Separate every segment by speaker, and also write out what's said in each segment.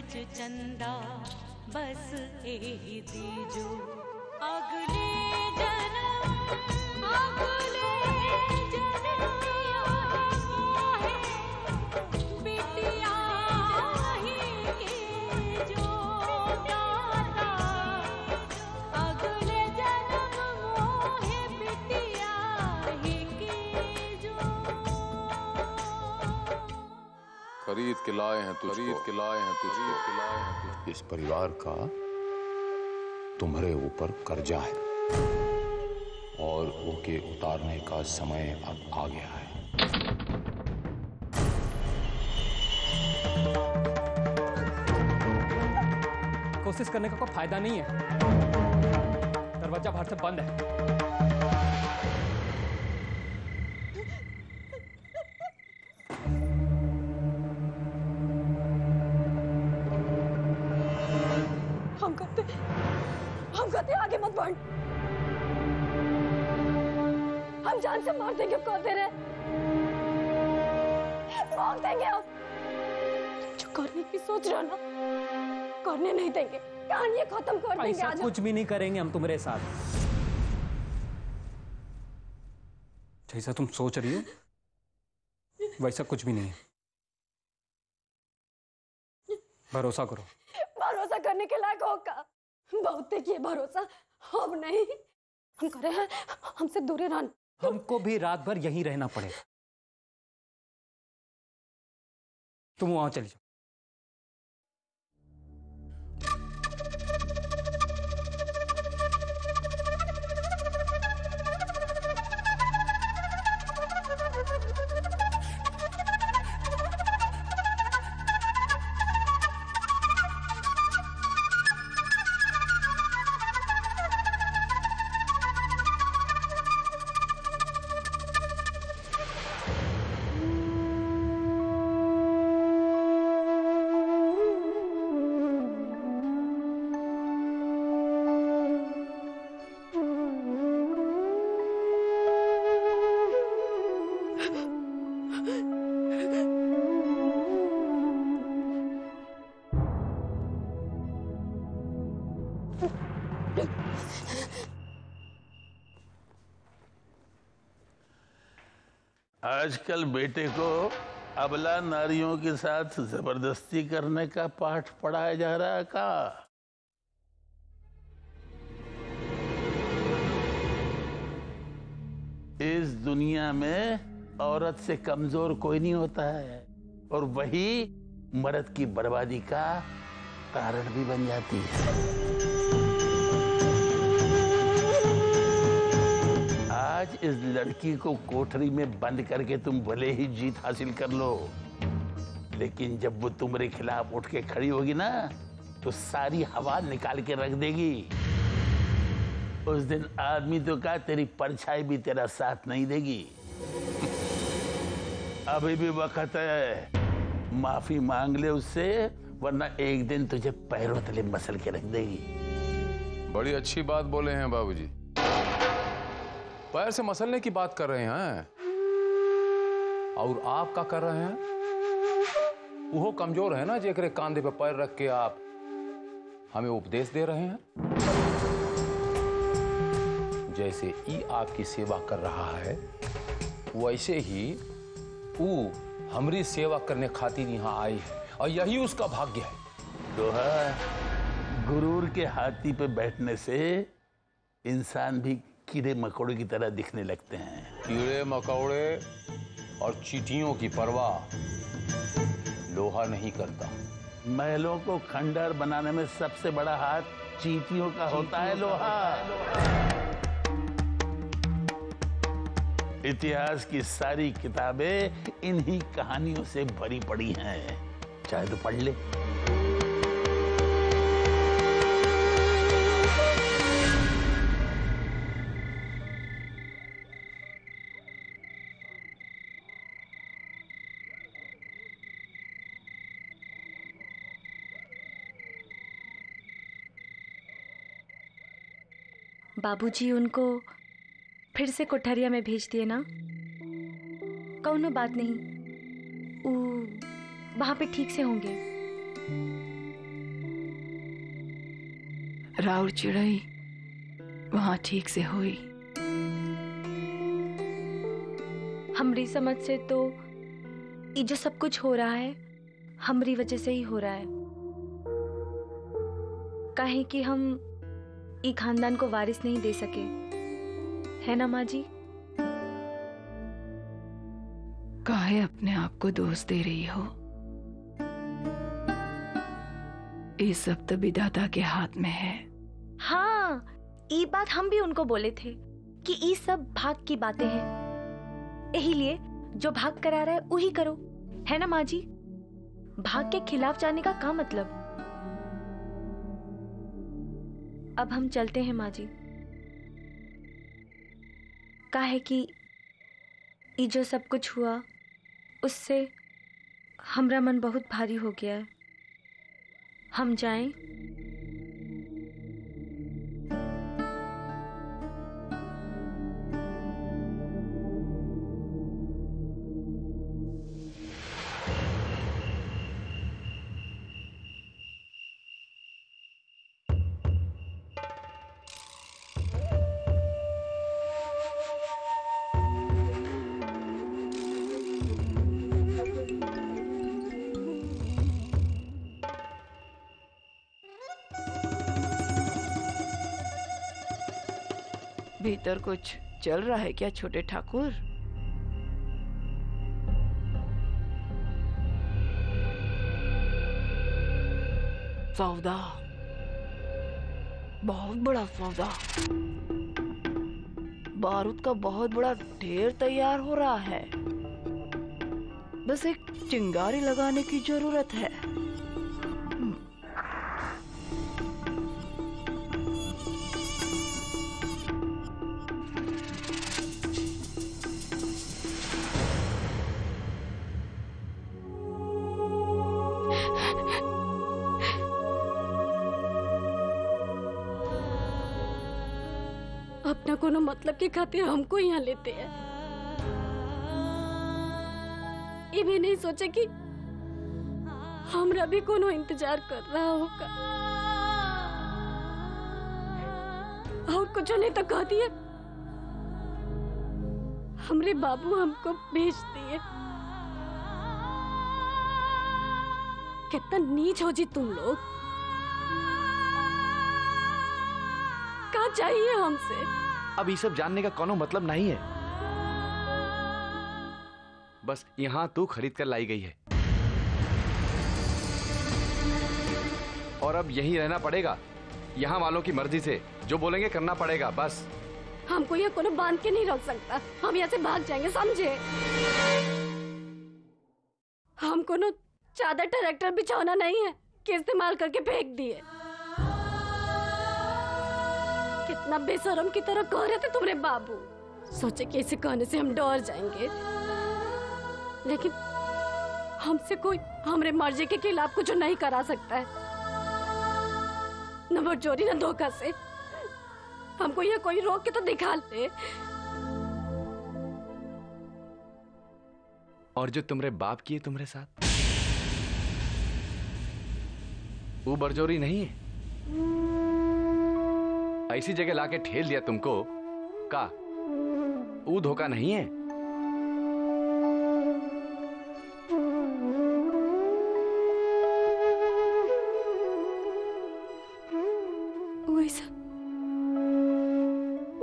Speaker 1: गज चंदा बस एही दीजो अगले जन्म मोहे बिटिया ही के जो दाता अगले जन्म मोहे बिटिया ही के जो
Speaker 2: खरीद के लाए हैं तुझको।
Speaker 3: इस परिवार का तुम्हारे ऊपर कर्जा है और उनके उतारने का समय अब आ गया है।
Speaker 4: कोशिश करने का कोई फायदा नहीं है, दरवाजा बाहर से बंद है।
Speaker 5: हम कहते आगे मत बढ़, हम जान से मार देंगे, कौन दे रहे मार देंगे हम। जो करने की सोच रहे हो ना, करने नहीं देंगे, कहानी खत्म कर देंगे।
Speaker 4: ऐसा कुछ भी नहीं करेंगे हम तुम्हारे साथ। जैसा तुम सोच रही हो वैसा कुछ भी नहीं है। भरोसा करो।
Speaker 5: भरोसा करने के लायक होगा, बहुत देखिए भरोसा। अब नहीं, हम करे हैं हमसे दूरी रहना।
Speaker 4: हमको भी रात भर यहीं रहना पड़ेगा। तुम वहां चली जाओ।
Speaker 6: आजकल बेटे को अबला नारियों के साथ जबरदस्ती करने का पाठ पढ़ाया जा रहा है का? इस दुनिया में औरत से कमजोर कोई नहीं होता है, और वही मर्द की बर्बादी का कारण भी बन जाती है। आज इस लड़की को कोठरी में बंद करके तुम भले ही जीत हासिल कर लो, लेकिन जब वो तुम्हारे खिलाफ उठ के खड़ी होगी ना, तो सारी हवा निकाल के रख देगी। उस दिन आदमी तो का तेरी परछाई भी तेरा साथ नहीं देगी। अभी भी वक्त है, माफी मांग ले उससे, वरना एक दिन तुझे पैरों तले मसल के रख देगी।
Speaker 2: बड़ी अच्छी बात बोले हैं बाबूजी। पैर से मसलने की बात कर रहे हैं, और आप क्या कर रहे हैं? वो कमजोर है ना, जेकरे कांधे पे पैर रख के आप हमें उपदेश दे रहे हैं। जैसे ई आपकी सेवा कर रहा है, वैसे ही वो हमारी सेवा करने खातिर यहाँ आई है, और यही उसका भाग्य है।
Speaker 6: दोहा, गुरूर के हाथी पे बैठने से इंसान भी कीड़े मकोड़े की तरह दिखने लगते हैं।
Speaker 3: कीड़े मकोड़े और चींटियों की परवाह लोहा नहीं करता।
Speaker 6: महलों को खंडहर बनाने में सबसे बड़ा हाथ चींटियों का होता है लोहा। इतिहास की सारी किताबें इन्हीं कहानियों से भरी पड़ी हैं, चाहे तो पढ़ ले।
Speaker 7: बाबूजी उनको फिर से कोठरिया में भेज दिए ना, कौनो बात नहीं, वो वहां पे ठीक से होंगे।
Speaker 8: राउर चिड़ई वहां ठीक से हुई।
Speaker 7: हमरी समझ से तो ये जो सब कुछ हो रहा है हमरी वजह से ही हो रहा है। काहे कि हम ई खानदान को वारिस नहीं दे सके, है ना माँ जी?
Speaker 8: काहे अपने आप को दोष दे रही हो? ये सब तो विधाता के हाथ में है।
Speaker 7: हाँ, ये बात हम भी उनको बोले थे कि ये सब भाग की बातें हैं, यही लिए जो भाग करा रहा है वही करो, है ना माँ जी? भाग के खिलाफ जाने का क्या मतलब? अब हम चलते हैं माँ जी। काहे कि ये जो सब कुछ हुआ उससे हमरा मन बहुत भारी हो गया है। हम जाएं?
Speaker 8: भीतर कुछ चल रहा है क्या छोटे ठाकुर? सौदा, बहुत बड़ा सौदा। बारूद का बहुत बड़ा ढेर तैयार हो रहा है, बस एक चिंगारी लगाने की जरूरत है।
Speaker 5: अपना कोनो मतलब के खातिर हमको यहाँ लेते हैं। ये भी नहीं सोचे कि हमरा भी कोनो इंतजार कर रहा होगा। और कुछ नहीं तो कह दिए हमरे बाबू हमको भेज दिए। कितना नीच हो जी तुम लोग। क्या चाहिए हमसे?
Speaker 9: अब ये सब जानने का कोनो मतलब नहीं है। बस यहाँ तू खरीद कर लाई गई है और अब यहीं रहना पड़ेगा। यहाँ वालों की मर्जी से जो बोलेंगे करना पड़ेगा बस।
Speaker 5: हमको यहाँ कोनो बांध के नहीं रख सकता। हम यहाँ से भाग जाएंगे, समझे? हम कोनो चादर ट्रैक्टर बिछाना नहीं है कि इस्तेमाल करके फेंक दिए। कितना बेशरम की तरह कह रहे थे तुम्हारे बाबू। सोचे कि इसे कहने से हम डर जाएंगे, लेकिन हमसे कोई हमरे मर्जी के खिलाफ कुछ नहीं करा सकता है, न बटजोरी न धोखा से। हमको ये कोई रोक के तो दिखा ले।
Speaker 9: और जो तुम्हारे बाप किए तुम्हारे साथ वो बरजोरी नहीं है। ऐसी जगह लाके ठेल दिया तुमको का वो धोखा नहीं है।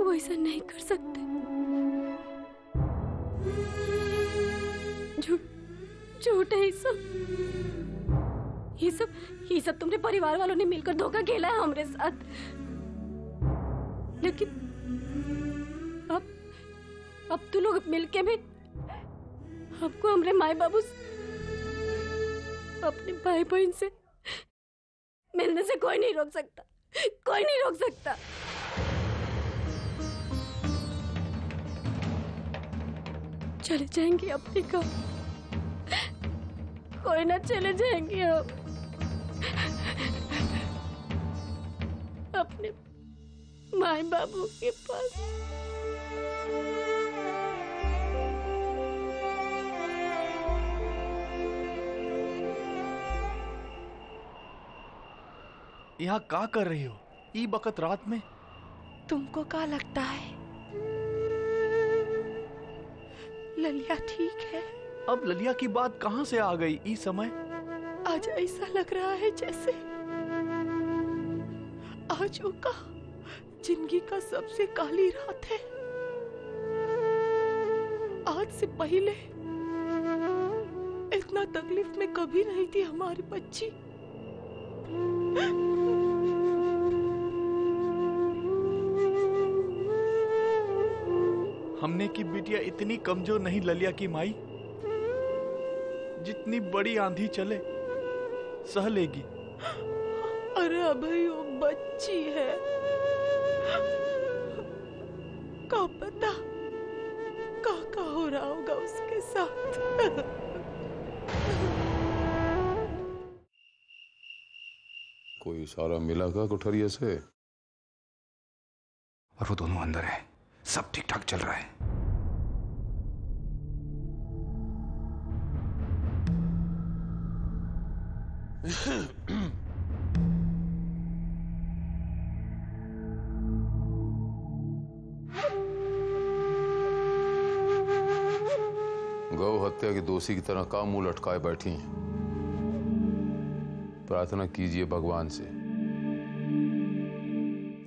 Speaker 5: वैसा नहीं कर सकते। झूठ है ये सब तुमने परिवार वालों ने मिलकर धोखा खेला है हमारे साथ। लेकिन अब तो लोग मिलके भी हमको हमारे माई बाबू अपने भाई बहन से मिलने से कोई नहीं रोक सकता। कोई नहीं रोक सकता। चले जाएंगे अपने गाँव। कोई ना चले जाएंगे हम अपने माई बाबू के पास।
Speaker 9: यहाँ क्या कर रही हो?
Speaker 10: ई बकत रात में?
Speaker 8: तुमको क्या लगता है ललिया ठीक है?
Speaker 10: अब ललिया की बात कहाँ से आ गई ई समय?
Speaker 8: आज ऐसा लग रहा है जैसे आज का जिंदगी का सबसे काली रात है। आज से पहले इतना तकलीफ में कभी नहीं थी हमारी बच्ची।
Speaker 10: हमने की बिटिया इतनी कमजोर नहीं ललिया की माई, जितनी बड़ी आंधी चले सह लेगी।
Speaker 8: अरे भाई वो बच्ची है, का पता का हो रहा होगा उसके साथ।
Speaker 3: कोई इशारा मिला का कोठरिया से?
Speaker 11: और वो दोनों अंदर हैं, सब ठीक ठाक चल रहा है।
Speaker 3: गौ हत्या के दोषी की तरह काम मुंह लटकाए बैठी हैं। प्रार्थना कीजिए भगवान से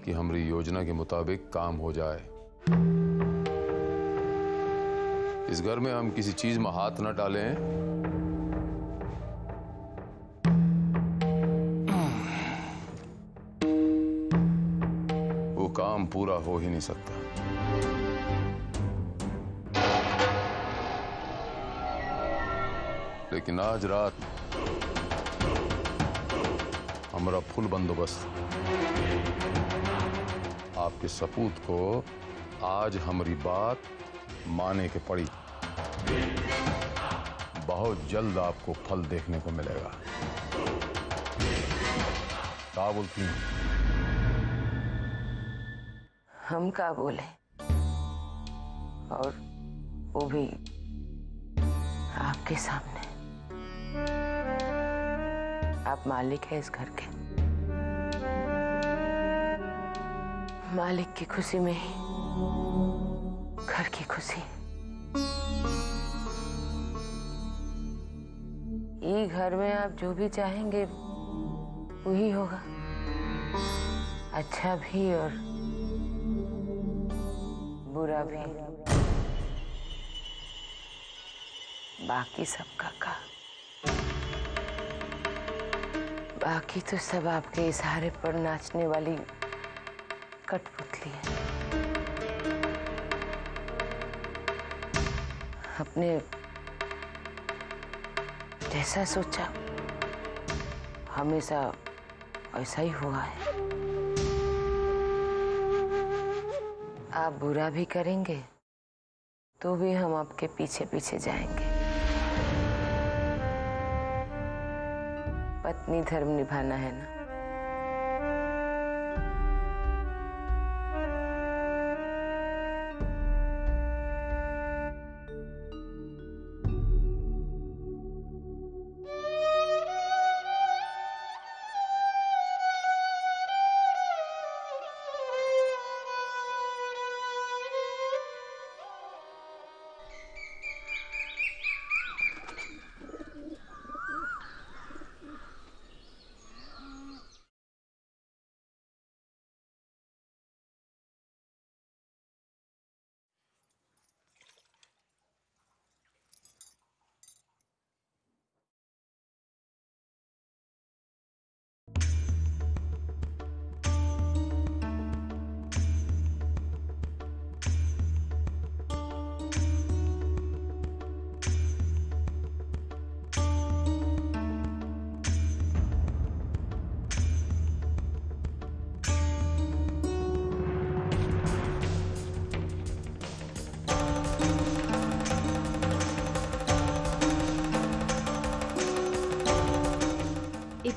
Speaker 3: कि हमारी योजना के मुताबिक काम हो जाए। इस घर में हम किसी चीज में हाथ न डालें। वो काम पूरा हो ही नहीं सकता। लेकिन आज रात हमारा फुल बंदोबस्त। आपके सपूत को आज हमारी बात माने के पड़ी। बहुत जल्द आपको फल देखने को मिलेगा। क्या बोलती हैं?
Speaker 12: हम क्या बोले, और वो भी आपके सामने। आप मालिक है इस घर के। मालिक की खुशी में ही घर की खुशी। ये घर में आप जो भी चाहेंगे वही होगा, अच्छा भी और बुरा भी। बाकी सबका का बाकी तो सब आपके इशारे पर नाचने वाली कठपुतली है। अपने जैसा सोचा हमेशा ऐसा ही हुआ है। आप बुरा भी करेंगे तो भी हम आपके पीछे पीछे जाएंगे। पत्नी धर्म निभाना है ना।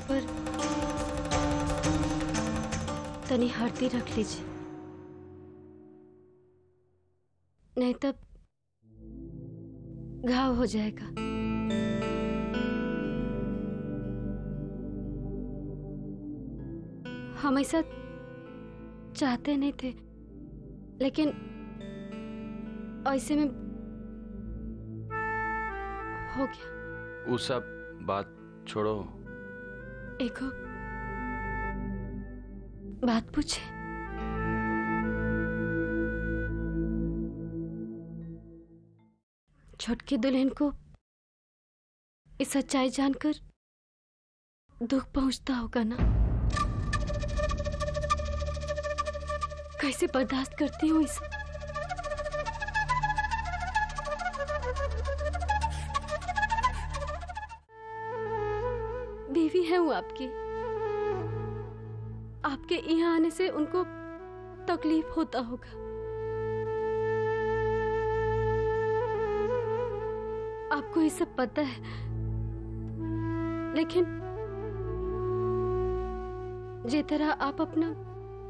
Speaker 5: पर तनी हल्दी रख लीजिए, नहीं तब घाव हो जाएगा। हमेशा चाहते नहीं थे, लेकिन ऐसे में हो गया।
Speaker 9: वो सब बात छोड़ो।
Speaker 5: एक बात पूछे? छोटकी दुल्हन को इस सच्चाई जानकर दुख पहुंचता होगा ना? कैसे बर्दाश्त करती हूँ इसे? बीवी है वो आपकी। आपके यहाँ आने से उनको तकलीफ होता होगा। आपको ये सब पता है, लेकिन जिस तरह आप अपना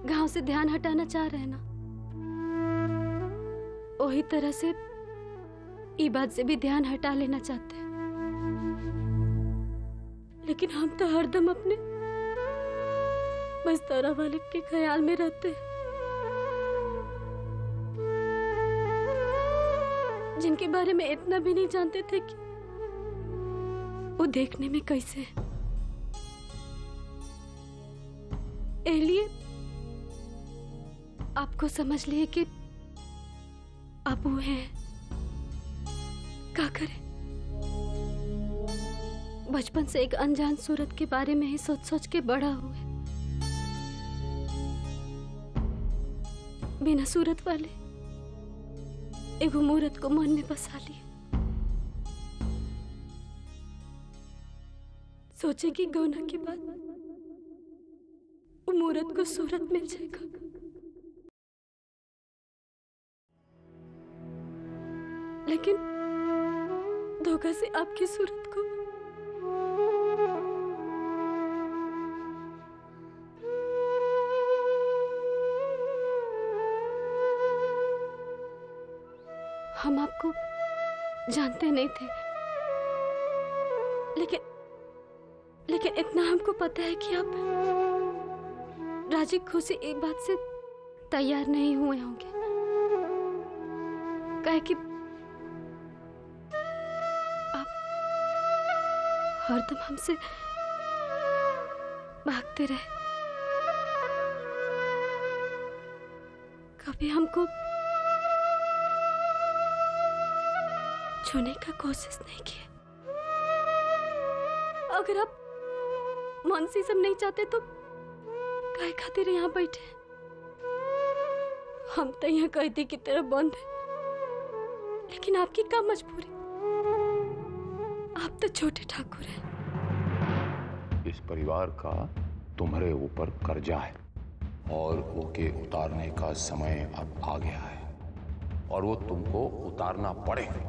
Speaker 5: गांव से ध्यान हटाना चाह रहे हैं ना, वही तरह से ई बात से भी ध्यान हटा लेना चाहते हैं। लेकिन हम तो हरदम अपने मस्तौरा वाले के ख्याल में रहते हैं, जिनके बारे में इतना भी नहीं जानते थे कि वो देखने में कैसे है। इसलिए आपको समझ लिए कि आप वो हैं। क्या करें? बचपन से एक अनजान सूरत के बारे में ही सोच सोच के बड़ा हुए। बिना सूरत वाले एक मूरत को मन में बसा लिए। सोचे कि गौना के बाद वो मूरत को सूरत मिल जाएगा। लेकिन धोखा से आपकी सूरत को हम आपको जानते नहीं थे, लेकिन इतना हमको पता है कि आप राजी खुशी एक बात से तैयार नहीं हुए होंगे। काहे कि आप हरदम हमसे भागते रहे, कभी हमको छूने का कोशिश नहीं किया। अगर आप मन से सब नहीं चाहते तो काय खातिर यहाँ बैठे? हम तो यहाँ कैदी की तरह बंद है, लेकिन आपकी क्या मजबूरी? आप तो छोटे ठाकुर हैं।
Speaker 3: इस परिवार का तुम्हारे ऊपर कर्जा है और ओके उतारने का समय अब आ गया है, और वो तुमको उतारना पड़ेगा।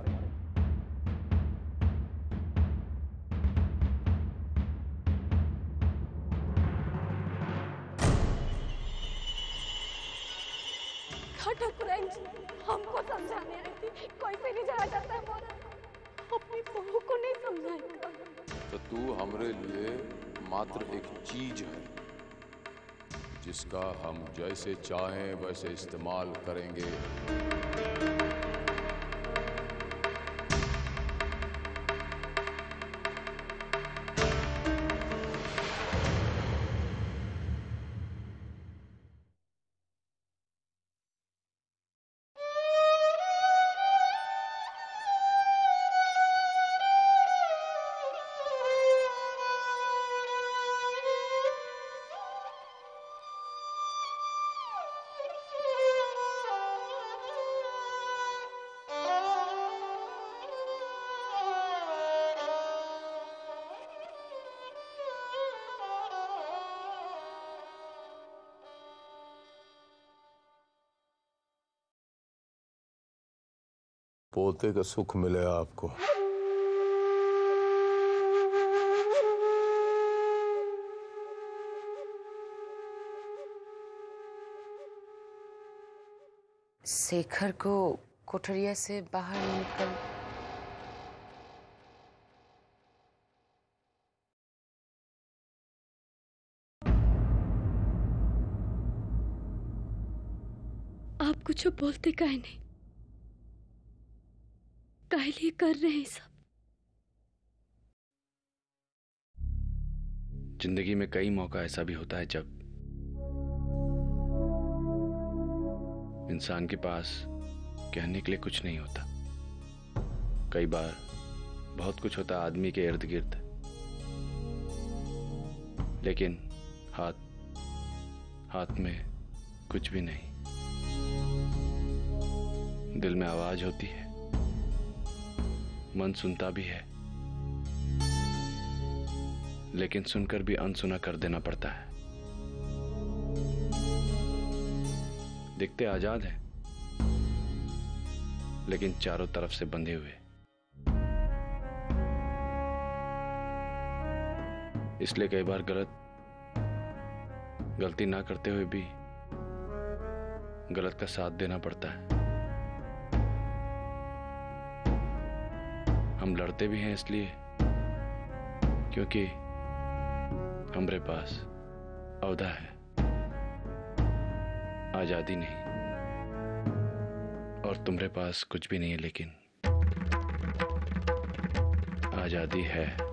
Speaker 5: हमको समझाने आई थी, कोई से भी जाया जाता है मोरा, अपनी बहू को नहीं समझाएगा।
Speaker 3: तो तू हमरे लिए मात्र एक चीज है जिसका हम जैसे चाहें वैसे इस्तेमाल करेंगे। पोते का सुख मिलेगा आपको।
Speaker 12: शेखर को कोठरिया से बाहर निकल
Speaker 5: आप कुछ बोलते काहे नहीं? काहे लिए कर रहे हैं सब?
Speaker 9: जिंदगी में कई मौका ऐसा भी होता है जब इंसान के पास कहने के लिए कुछ नहीं होता। कई बार बहुत कुछ होता है आदमी के इर्द गिर्द, लेकिन हाथ में कुछ भी नहीं। दिल में आवाज होती है, मन सुनता भी है, लेकिन सुनकर भी अनसुना कर देना पड़ता है। दिखते आजाद हैं, लेकिन चारों तरफ से बंधे हुए। इसलिए कई बार गलती ना करते हुए भी गलत का साथ देना पड़ता है। हम लड़ते भी हैं इसलिए क्योंकि हमारे पास औदा है, आजादी नहीं। और तुम्हारे पास कुछ भी नहीं है, लेकिन आजादी है।